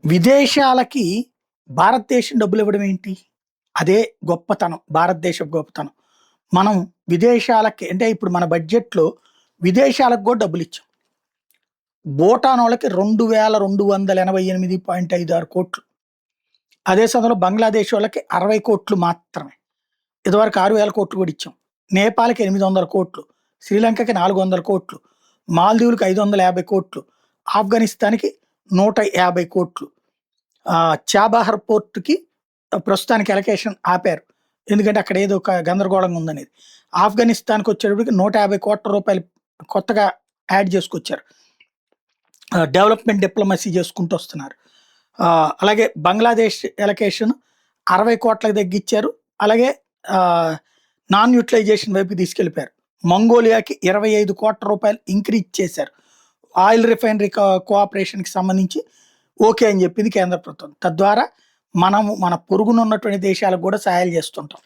విదేశాలకి భారతదేశం డబ్బులివ్వడం ఏంటి? అదే గొప్పతనం. భారతదేశపు గొప్పతనం. మనం విదేశాలకి అంటే ఇప్పుడు మన బడ్జెట్‌లో విదేశాలకు గూడా డబ్బులిచ్చాం. భూటానోళ్ళకి 2288.56 కోట్లు. అదే సమయంలో బంగ్లాదేశ్ వాళ్ళకి 60 కోట్లు మాత్రమే. ఇదివరకు 6000 కోట్లు కూడా ఇచ్చాం. నేపాల్‌కి 800 కోట్లు, శ్రీలంకకి 400 కోట్లు, మాల్దీవులకి 550 కోట్లు, ఆఫ్ఘనిస్తాన్‌కి 150 కోట్లు. చాబహార్ పోర్ట్‌కి ప్రస్తుతానికి అలొకేషన్ ఆపారు. ఎందుకంటే అక్కడ ఏదో ఒక గందరగోళంగా ఉందనేది. ఆఫ్ఘనిస్తాన్‌కి వచ్చేటప్పటికి రూ. 150 కోట్ల కొత్తగా యాడ్ చేసుకొచ్చారు. డెవలప్‌మెంట్ డిప్లొమసీ చేసుకుంటూ వస్తున్నారు. అలాగే బంగ్లాదేశ్ అలొకేషన్ 60 కోట్లకు తగ్గిచ్చారు. అలాగే నాన్ యూటిలైజేషన్ వైపుకి తీసుకెళ్ళిపోయారు. మంగోలియాకి 25 కోట్ల రూపాయలు ఇంక్రీజ్ చేశారు. ఆయిల్ రిఫైనరీ కోఆపరేషన్‌కి సంబంధించి ఓకే అని చెప్పింది కేంద్ర ప్రభుత్వం. తద్వారా మనము మన పొరుగున ఉన్నటువంటి దేశాలకు కూడా సహాయాలు చేస్తుంటాం.